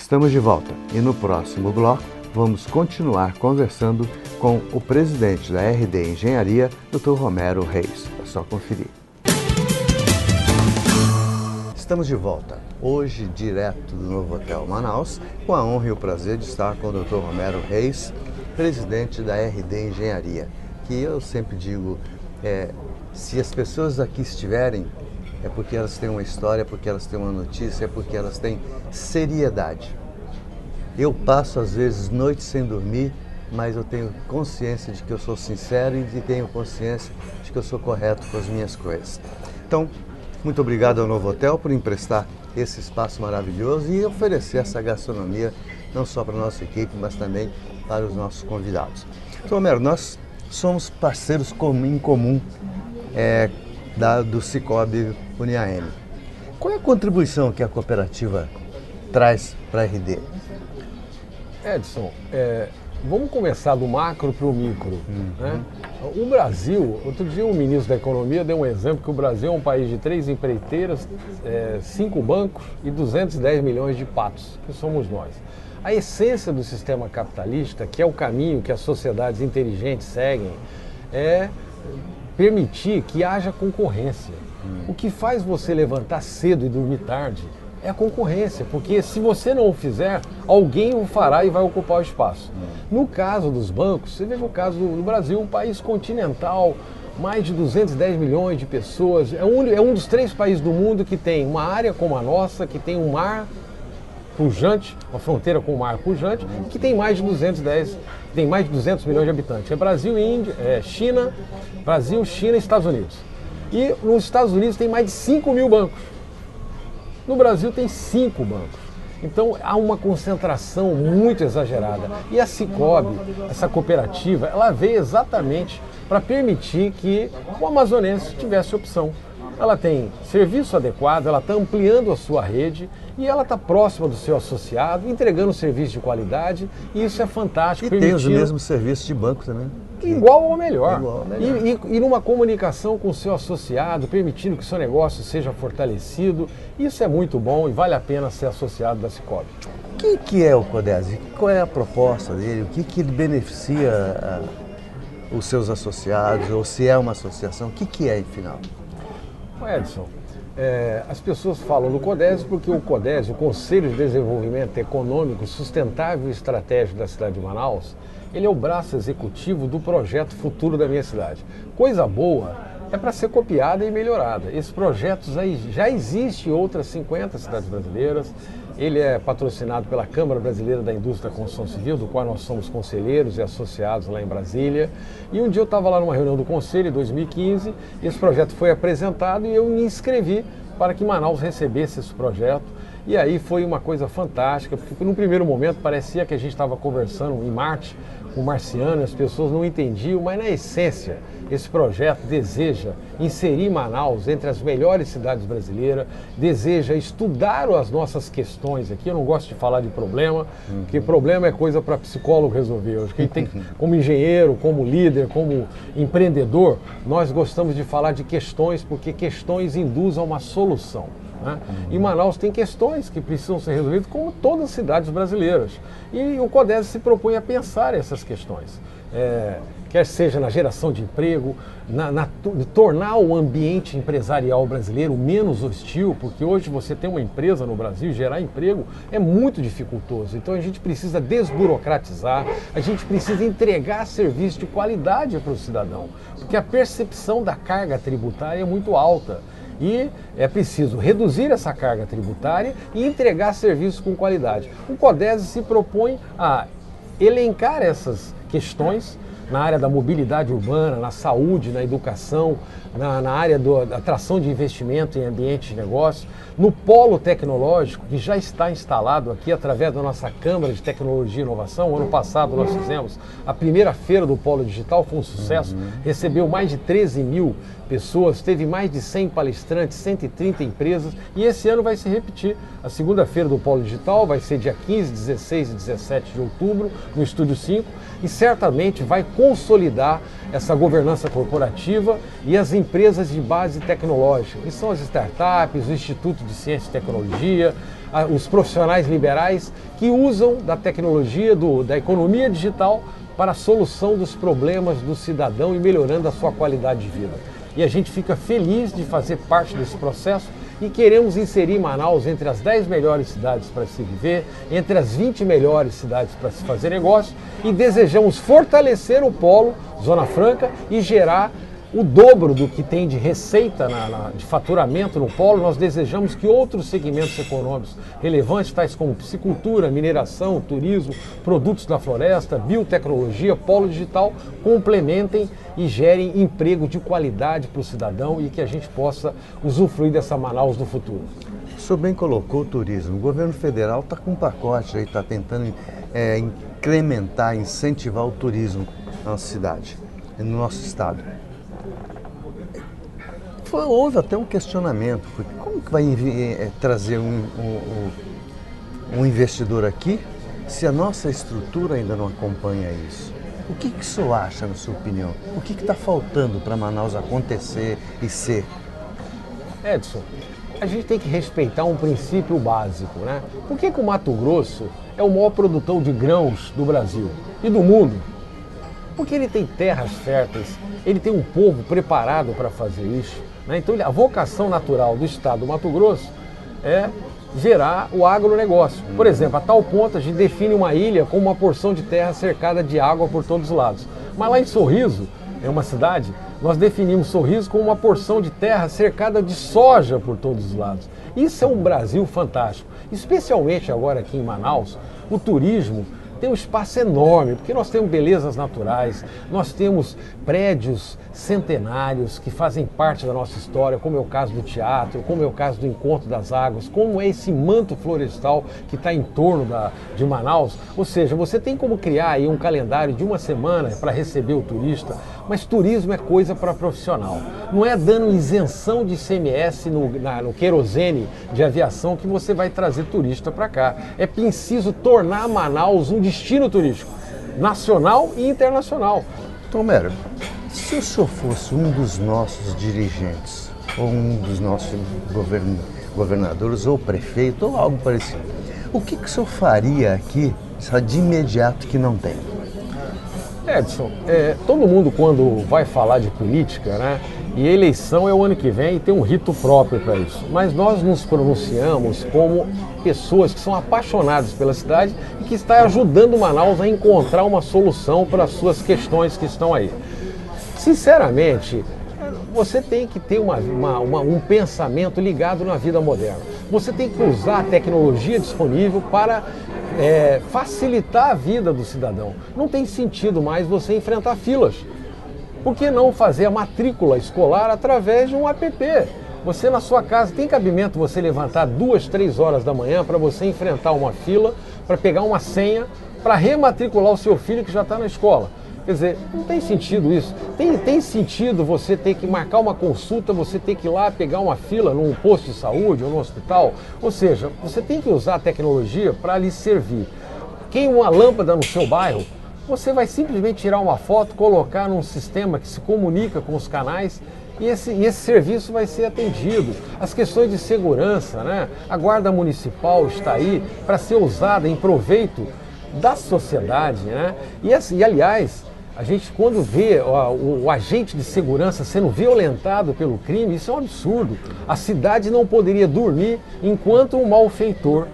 Estamos de volta e no próximo bloco vamos continuar conversando com o presidente da RD Engenharia, Dr. Romero Reis. É só conferir. Estamos de volta, hoje direto do Novo Hotel Manaus, com a honra e o prazer de estar com o Dr. Romero Reis, presidente da RD Engenharia, que eu sempre digo, se as pessoas aqui estiverem, é porque elas têm uma história, é porque elas têm uma notícia, é porque elas têm seriedade. Eu passo às vezes noites sem dormir, mas eu tenho consciência de que eu sou sincero e tenho consciência de que eu sou correto com as minhas coisas. Então, muito obrigado ao Novo Hotel por emprestar esse espaço maravilhoso e oferecer essa gastronomia não só para a nossa equipe, mas também para os nossos convidados. Então, Romero, nós somos parceiros em comum do Cicobi Uniaeme. Qual é a contribuição que a cooperativa traz para a RD? Edson, vamos começar do macro para o micro. Né? O Brasil, outro dia o ministro da Economia deu um exemplo que o Brasil é um país de 3 empreiteiras, 5 bancos e 210 milhões de patos, que somos nós. A essência do sistema capitalista, que é o caminho que as sociedades inteligentes seguem, é permitir que haja concorrência. O que faz você levantar cedo e dormir tarde é a concorrência, porque se você não o fizer, alguém o fará e vai ocupar o espaço. No caso dos bancos, você veja o caso do Brasil, um país continental, mais de 210 milhões de pessoas, é um dos 3 países do mundo que tem uma área como a nossa, que tem um mar pujante, uma fronteira com o mar pujante, que tem mais de 200 milhões de habitantes. É Brasil e Índia, China, Brasil, China e Estados Unidos. E nos Estados Unidos tem mais de 5 mil bancos. No Brasil tem 5 bancos. Então há uma concentração muito exagerada. E a Cicobi, essa cooperativa, ela veio exatamente para permitir que o amazonense tivesse opção. Ela tem serviço adequado, ela está ampliando a sua rede e ela está próxima do seu associado, entregando serviço de qualidade, e isso é fantástico. E tem os mesmos serviços de banco também. Igual ou melhor. E numa comunicação com o seu associado, permitindo que o seu negócio seja fortalecido, isso é muito bom e vale a pena ser associado da Cicobi. O que é o CODES? Qual é a proposta dele? O que ele beneficia os seus associados? Ou se é uma associação, o que é, afinal? Edson, as pessoas falam do CODES porque o CODES, o Conselho de Desenvolvimento Econômico Sustentável e Estratégico da cidade de Manaus, ele é o braço executivo do projeto Futuro da Minha Cidade. Coisa boa é para ser copiada e melhorada. Esses projetos aí já existem em outras 50 cidades brasileiras. Ele é patrocinado pela Câmara Brasileira da Indústria da Construção Civil, do qual nós somos conselheiros e associados lá em Brasília. E um dia eu estava lá numa reunião do Conselho, em 2015, e esse projeto foi apresentado e eu me inscrevi para que Manaus recebesse esse projeto. E aí foi uma coisa fantástica, porque no primeiro momento parecia que a gente estava conversando em Marte com o marciano, as pessoas não entendiam, mas na essência esse projeto deseja inserir Manaus entre as melhores cidades brasileiras, deseja estudar as nossas questões aqui. Eu não gosto de falar de problema, porque problema é coisa para psicólogo resolver. Eu acho que tem, como engenheiro, como líder, como empreendedor, nós gostamos de falar de questões, porque questões induzem a uma solução. Né? E Manaus tem questões que precisam ser resolvidas, como todas as cidades brasileiras. E o CODES se propõe a pensar essas questões. Quer seja na geração de emprego, tornar o ambiente empresarial brasileiro menos hostil, porque hoje você tem uma empresa no Brasil, gerar emprego é muito dificultoso. Então a gente precisa desburocratizar, a gente precisa entregar serviço de qualidade para o cidadão, porque a percepção da carga tributária é muito alta. E é preciso reduzir essa carga tributária e entregar serviços com qualidade. O CODES se propõe a elencar essas questões na área da mobilidade urbana, na saúde, na educação, na área da atração de investimento em ambiente de negócio, no polo tecnológico, que já está instalado aqui através da nossa Câmara de Tecnologia e Inovação. Ano passado nós fizemos a primeira feira do polo digital, foi um sucesso, recebeu mais de 13 mil pessoas, teve mais de 100 palestrantes, 130 empresas, e esse ano vai se repetir. A segunda-feira do Polo Digital vai ser dia 15, 16 e 17 de outubro, no Estúdio 5, e certamente vai consolidar essa governança corporativa e as empresas de base tecnológica, que são as startups, o Instituto de Ciência e Tecnologia, os profissionais liberais que usam da tecnologia, da economia digital para a solução dos problemas do cidadão e melhorando a sua qualidade de vida. E a gente fica feliz de fazer parte desse processo e queremos inserir Manaus entre as 10 melhores cidades para se viver, entre as 20 melhores cidades para se fazer negócio, e desejamos fortalecer o polo Zona Franca e gerar o dobro do que tem de receita, de faturamento no polo. Nós desejamos que outros segmentos econômicos relevantes, tais como piscicultura, mineração, turismo, produtos da floresta, biotecnologia, polo digital, complementem e gerem emprego de qualidade para o cidadão e que a gente possa usufruir dessa Manaus do futuro. O senhor bem colocou o turismo. O governo federal está com um pacote aí, está tentando incrementar, incentivar o turismo na nossa cidade, no nosso estado. Houve até um questionamento, porque como que vai trazer um investidor aqui se a nossa estrutura ainda não acompanha isso? O que o senhor acha, na sua opinião? O que está faltando para Manaus acontecer e ser? Edson, a gente tem que respeitar um princípio básico, né? Por que o Mato Grosso é o maior produtor de grãos do Brasil e do mundo? Porque ele tem terras férteis, ele tem um povo preparado para fazer isso, né? Então a vocação natural do estado do Mato Grosso é gerar o agronegócio. Por exemplo, a tal ponto a gente define uma ilha como uma porção de terra cercada de água por todos os lados. Mas lá em Sorriso, é uma cidade, nós definimos Sorriso como uma porção de terra cercada de soja por todos os lados. Isso é um Brasil fantástico. Especialmente agora aqui em Manaus, o turismo tem um espaço enorme, porque nós temos belezas naturais, nós temos prédios centenários que fazem parte da nossa história, como é o caso do teatro, como é o caso do Encontro das Águas, como é esse manto florestal que está em torno de Manaus. Ou seja, você tem como criar aí um calendário de uma semana para receber o turista, mas turismo é coisa para profissional. Não é dando isenção de ICMS no querosene de aviação que você vai trazer turista para cá. É preciso tornar Manaus um destino turístico, nacional e internacional. Tomero, se o senhor fosse um dos nossos dirigentes, ou um dos nossos governadores, ou prefeito, ou algo parecido, o que o senhor faria aqui de imediato que não tem? Edson, todo mundo quando vai falar de política, né, e a eleição é o ano que vem e tem um rito próprio para isso, mas nós nos pronunciamos como pessoas que são apaixonadas pela cidade e que estão ajudando Manaus a encontrar uma solução para as suas questões que estão aí. Sinceramente, você tem que ter um pensamento ligado na vida moderna. Você tem que usar a tecnologia disponível para facilitar a vida do cidadão. Não tem sentido mais você enfrentar filas. Por que não fazer a matrícula escolar através de um app? Você na sua casa tem cabimento você levantar 2, 3 horas da manhã para você enfrentar uma fila, para pegar uma senha, para rematricular o seu filho que já está na escola. Quer dizer, não tem sentido isso. Tem sentido você ter que marcar uma consulta, você ter que ir lá pegar uma fila num posto de saúde ou no hospital? Ou seja, você tem que usar a tecnologia para lhe servir. Queima uma lâmpada no seu bairro, você vai simplesmente tirar uma foto, colocar num sistema que se comunica com os canais e esse serviço vai ser atendido. As questões de segurança, né? A Guarda Municipal está aí para ser usada em proveito da sociedade, né? E aliás, a gente quando vê o agente de segurança sendo violentado pelo crime, isso é um absurdo. A cidade não poderia dormir enquanto um malfeitor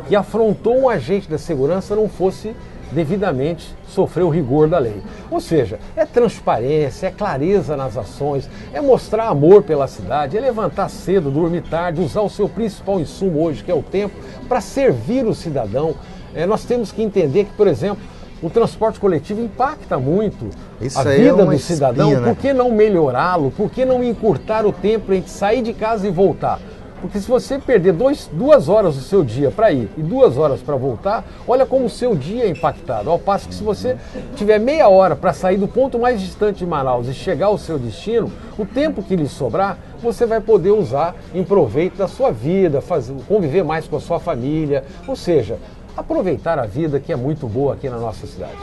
que afrontou um agente da segurança não fosse devidamente sofrer o rigor da lei. Ou seja, é transparência, é clareza nas ações, é mostrar amor pela cidade, é levantar cedo, dormir tarde, usar o seu principal insumo hoje, que é o tempo, para servir o cidadão. Nós temos que entender que, por exemplo, o transporte coletivo impacta muito a vida do cidadão. Por que não melhorá-lo? Por que não encurtar o tempo entre sair de casa e voltar? Porque se você perder 2 horas do seu dia para ir e 2 horas para voltar, olha como o seu dia é impactado. Ao passo que se você tiver meia hora para sair do ponto mais distante de Manaus e chegar ao seu destino, o tempo que lhe sobrar, você vai poder usar em proveito da sua vida, conviver mais com a sua família, ou seja, aproveitar a vida que é muito boa aqui na nossa cidade.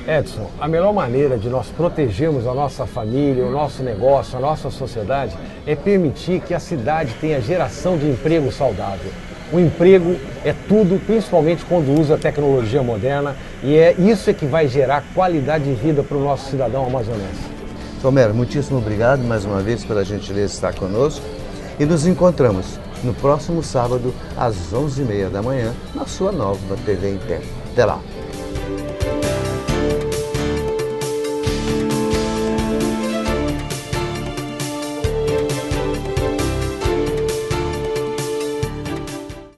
Edson, a melhor maneira de nós protegermos a nossa família, o nosso negócio, a nossa sociedade é permitir que a cidade tenha geração de emprego saudável. O emprego é tudo, principalmente quando usa a tecnologia moderna, e é isso que vai gerar qualidade de vida para o nosso cidadão amazonense. Romero, muitíssimo obrigado mais uma vez pela gentileza de estar conosco e nos encontramos no próximo sábado às 11h30 da manhã na sua nova TV em Tempo. Até lá!